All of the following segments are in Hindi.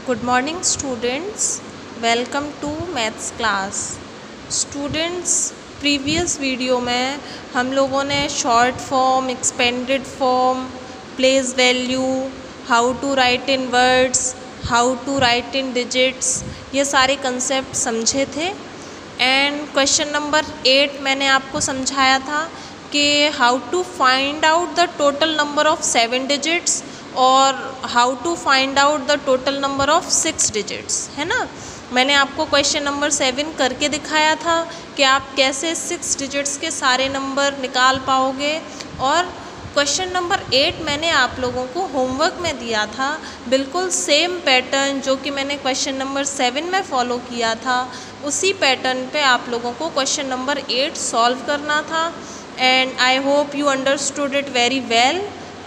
Good morning students, welcome to maths class. Students, previous video में हम लोगों ने short form, expanded form, place value, how to write in words, how to write in digits, ये सारे कंसेप्ट समझे थे। एंड क्वेश्चन नंबर 8 मैंने आपको समझाया था कि how to find out the total number of 7 digits और how to find out the total number of 6 digits, है ना। मैंने आपको क्वेश्चन नंबर 7 करके दिखाया था कि आप कैसे 6 डिजिट्स के सारे नंबर निकाल पाओगे। और क्वेश्चन नंबर 8 मैंने आप लोगों को होमवर्क में दिया था, बिल्कुल सेम पैटर्न जो कि मैंने क्वेश्चन नंबर 7 में फॉलो किया था, उसी पैटर्न पे आप लोगों को क्वेश्चन नंबर 8 सॉल्व करना था। And I hope you understood it very well.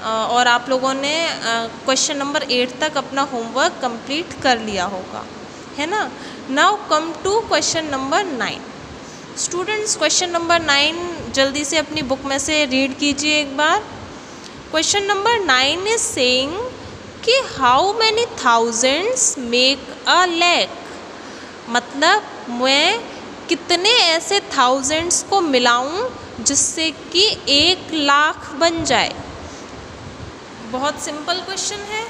और आप लोगों ने क्वेश्चन नंबर 8 तक अपना होमवर्क कंप्लीट कर लिया होगा, है ना। Now come to question number 9। Students, question number 9 जल्दी से अपनी बुक में से रीड कीजिए एक बार। क्वेश्चन नंबर 9 इज सेइंग कि हाउ मैनी थाउजेंड्स मेक अ लैख, मतलब मैं कितने ऐसे थाउजेंड्स को मिलाऊं जिससे कि 1 लाख बन जाए। बहुत सिंपल क्वेश्चन है,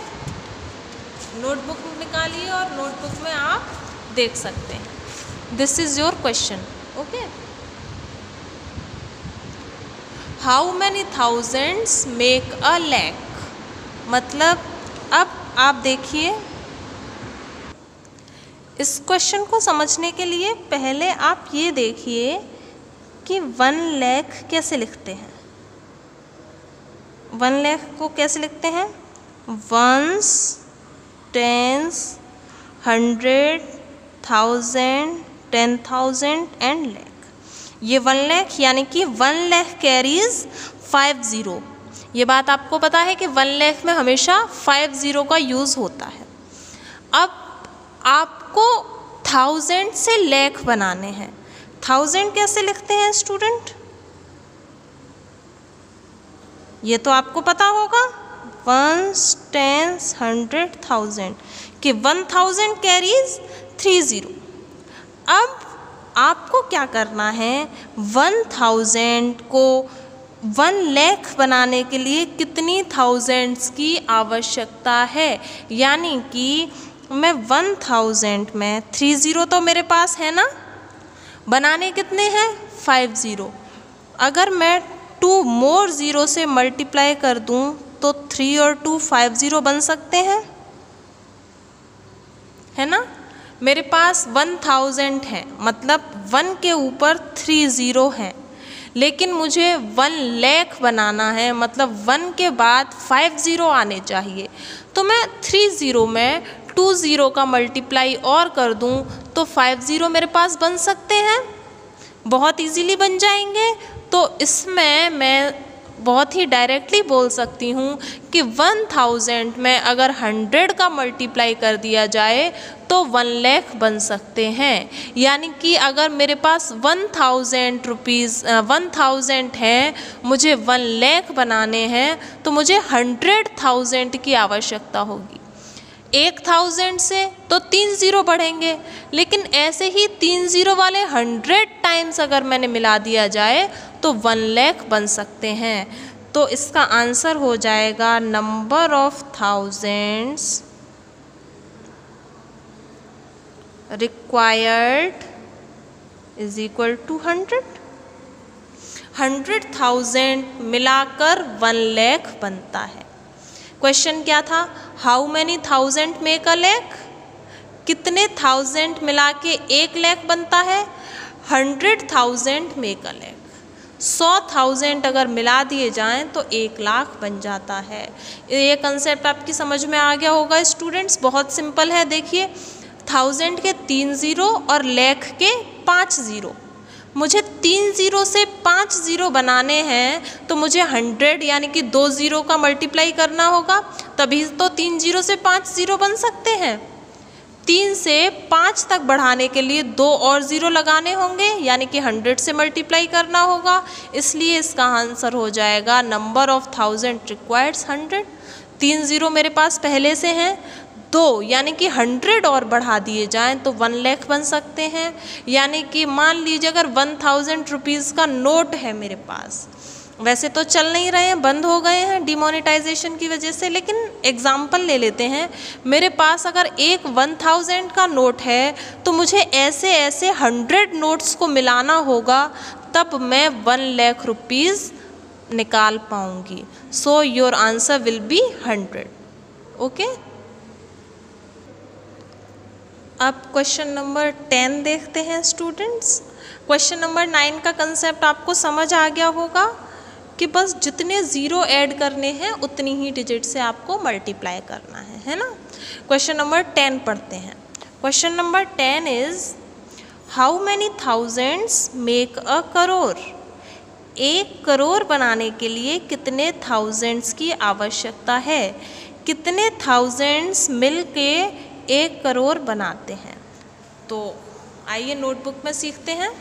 नोटबुक निकालिए और नोटबुक में आप देख सकते हैं। This is your question, okay. How many thousands make अ लैख, मतलब अब आप देखिए, इस क्वेश्चन को समझने के लिए पहले आप ये देखिए कि 1 लाख कैसे लिखते हैं। 1 लाख को कैसे लिखते हैं? Ones, tens, 100, 1000, 10,000 and lakh. ये 1 लाख यानी कि 1 लाख कैरीज 5 0। ये बात आपको पता है कि 1 लाख में हमेशा 5 0 का यूज़ होता है। अब आपको 1000 से लाख बनाने हैं। 1000 कैसे लिखते हैं स्टूडेंट? ये तो आपको पता होगा, 1, 10, 100, 1000 कि 1000 कैरीज 3 0। अब आपको क्या करना है, 1000 को 1 लाख बनाने के लिए कितनी थाउजेंड्स की आवश्यकता है, यानी कि मैं 1000 में 3 0 तो मेरे पास है ना, बनाने कितने हैं 5 0। अगर मैं 2 more 0 से मल्टीप्लाई कर दूं तो 3 और 2 5 0 बन सकते हैं, है ना। मेरे पास 1000 है, मतलब 1 के ऊपर 3 0 हैं, लेकिन मुझे 1 लाख बनाना है, मतलब 1 के बाद 5 0 आने चाहिए। तो मैं 3 0 में 2 0 का मल्टीप्लाई और कर दूं तो 5 0 मेरे पास बन सकते हैं, बहुत इजीली बन जाएंगे। तो इसमें मैं बहुत ही डायरेक्टली बोल सकती हूँ कि 1000 में अगर 100 का मल्टीप्लाई कर दिया जाए तो 1 लाख बन सकते हैं। यानी कि अगर मेरे पास 1000 है, मुझे 1 लाख बनाने हैं, तो मुझे 100,000 की आवश्यकता होगी। 1000 से तो 3 0 बढ़ेंगे, लेकिन ऐसे ही 3 0 वाले 100 टाइम्स अगर मैंने मिला दिया जाए तो 1 लाख बन सकते हैं। तो इसका आंसर हो जाएगा number of thousands required is equal to 100। 100,000 मिलाकर 1 लाख बनता है। क्वेश्चन क्या था? How many thousand make a lakh, कितने थाउजेंड मिला के 1 लाख बनता है। 100,000 मेक अ लैख, 100,000 अगर मिला दिए जाएं तो 1 लाख बन जाता है। ये कंसेप्ट आपकी समझ में आ गया होगा स्टूडेंट्स, बहुत सिंपल है। देखिए, 1000 के 3 0 और लाख के 5 0। मुझे 3 0 से 5 0 बनाने हैं तो मुझे 100 यानी कि 2 0 का मल्टीप्लाई करना होगा, तभी तो 3 0 से 5 0 बन सकते हैं। 3 से 5 तक बढ़ाने के लिए 2 और 0 लगाने होंगे, यानी कि 100 से मल्टीप्लाई करना होगा। इसलिए इसका आंसर हो जाएगा नंबर ऑफ थाउजेंड रिक्वायर्ड्स 100। 3 ज़ीरो मेरे पास पहले से हैं, 2 यानी कि 100 और बढ़ा दिए जाएं तो 1 लाख बन सकते हैं। यानी कि मान लीजिए अगर 1000 रुपीज़ का नोट है मेरे पास, वैसे तो चल नहीं रहे हैं, बंद हो गए हैं डिमोनेटाइजेशन की वजह से, लेकिन एग्जाम्पल ले लेते हैं। मेरे पास अगर एक 1000 का नोट है तो मुझे ऐसे ऐसे 100 नोट्स को मिलाना होगा, तब मैं 1 लाख रुपीज़ निकाल पाऊंगी। So your answer will be 100। Okay, अब क्वेश्चन नंबर 10 देखते हैं स्टूडेंट्स। क्वेश्चन नंबर 9 का कंसेप्ट आपको समझ आ गया होगा कि बस जितने ज़ीरो ऐड करने हैं उतनी ही डिजिट से आपको मल्टीप्लाई करना है ना। क्वेश्चन नंबर 10 पढ़ते हैं। Question number 10 is how many thousands make a crore. 1 crore बनाने के लिए कितने थाउजेंड्स की आवश्यकता है, कितने थाउजेंड्स मिल के 1 करोड़ बनाते हैं। तो आइए नोटबुक में सीखते हैं।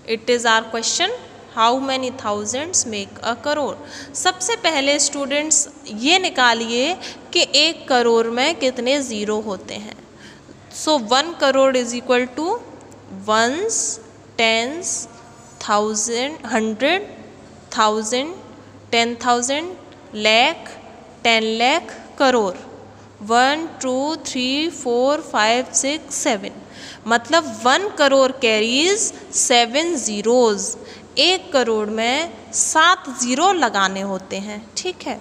It is our question, how many thousands make a crore. सबसे पहले स्टूडेंट्स ये निकालिए कि 1 करोड़ में कितने ज़ीरो होते हैं। So 1 crore is equal to ones, tens, 1000, 100, 1000, 10,000, lakh, 10 lakh, crore. 1 2 3 4 5 6 7, मतलब 1 करोड़ कैरीज 7 ज़ीरोज़। 1 करोड़ में 7 ज़ीरो लगाने होते हैं, ठीक है।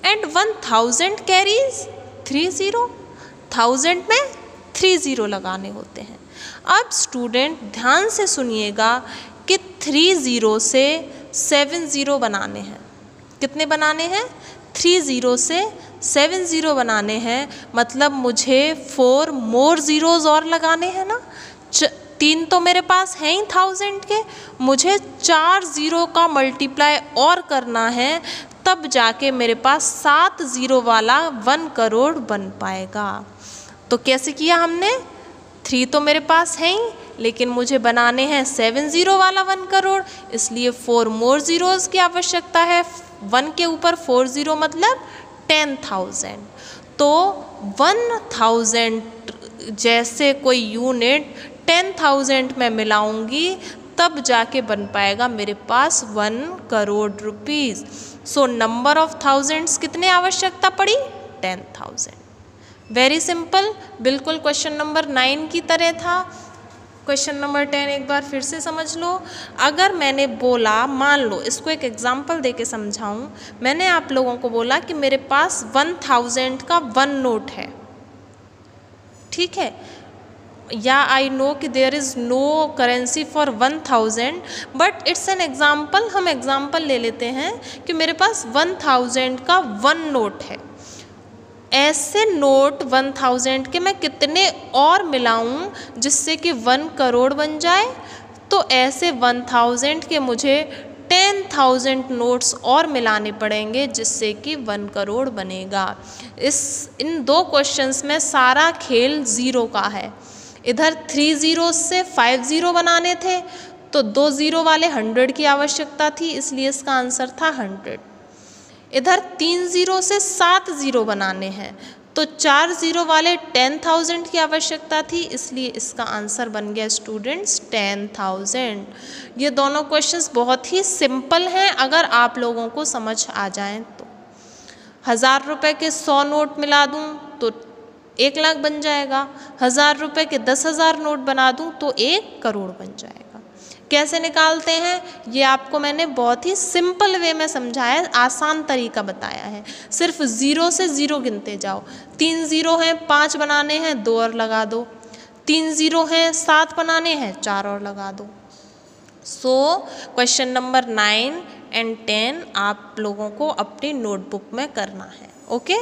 एंड 1000 कैरीज 3 ज़ीरो, 1000 में 3 ज़ीरो लगाने होते हैं। अब स्टूडेंट ध्यान से सुनिएगा कि 3 ज़ीरो से 7 ज़ीरो बनाने हैं। कितने बनाने हैं? 3 ज़ीरो से 7 ज़ीरो बनाने हैं, मतलब मुझे 4 मोर ज़ीरोज़ और लगाने हैं ना। 3 तो मेरे पास हैं ही 1000 के, मुझे 4 ज़ीरो का मल्टीप्लाई और करना है, तब जाके मेरे पास 7 ज़ीरो वाला 1 करोड़ बन पाएगा। तो कैसे किया हमने? 3 तो मेरे पास हैं ही, लेकिन मुझे बनाने हैं 7 ज़ीरो वाला 1 करोड़, इसलिए 4 मोर ज़ीरोज़ की आवश्यकता है। 1 के ऊपर 4 ज़ीरो मतलब 10,000। तो 1000 जैसे कोई यूनिट 10,000 में मिलाऊंगी, तब जाके बन पाएगा मेरे पास 1 crore rupees. So number of thousands कितने आवश्यकता पड़ी? 10,000। वेरी सिंपल, बिल्कुल क्वेश्चन नंबर 9 की तरह था। क्वेश्चन नंबर 10 एक बार फिर से समझ लो। अगर मैंने बोला, मान लो इसको एक एग्जांपल देके समझाऊं, मैंने आप लोगों को बोला कि मेरे पास 1000 का 1 नोट है, ठीक है, या आई नो कि there is no currency for 1000, but it's an example. हम एग्जाम्पल ले लेते हैं कि मेरे पास 1000 का 1 नोट है। ऐसे नोट 1000 के मैं कितने और मिलाऊं जिससे कि 1 करोड़ बन जाए? तो ऐसे 1000 के मुझे 10,000 नोट्स और मिलाने पड़ेंगे जिससे कि 1 करोड़ बनेगा। इन 2 क्वेश्चंस में सारा खेल ज़ीरो का है। इधर 3 ज़ीरो से 5 ज़ीरो बनाने थे, तो 2 ज़ीरो वाले 100 की आवश्यकता थी, इसलिए इसका आंसर था 100। इधर 3 ज़ीरो से 7 ज़ीरो बनाने हैं, तो 4 ज़ीरो वाले 10,000 की आवश्यकता थी, इसलिए इसका आंसर बन गया स्टूडेंट्स 10,000। ये दोनों क्वेश्चंस बहुत ही सिंपल हैं अगर आप लोगों को समझ आ जाएं तो। 1000 रुपये के 100 नोट मिला दूं तो 1 लाख बन जाएगा। 1000 रुपये के 10,000 नोट बना दूं तो 1 करोड़ बन जाएगा। कैसे निकालते हैं ये आपको मैंने बहुत ही सिंपल वे में समझाया, आसान तरीका बताया है। सिर्फ ज़ीरो से ज़ीरो गिनते जाओ। 3 ज़ीरो हैं, 5 बनाने हैं, 2 और लगा दो। 3 ज़ीरो हैं, 7 बनाने हैं, 4 और लगा दो। सो क्वेश्चन नंबर 9 एंड 10 आप लोगों को अपनी नोटबुक में करना है। ओके।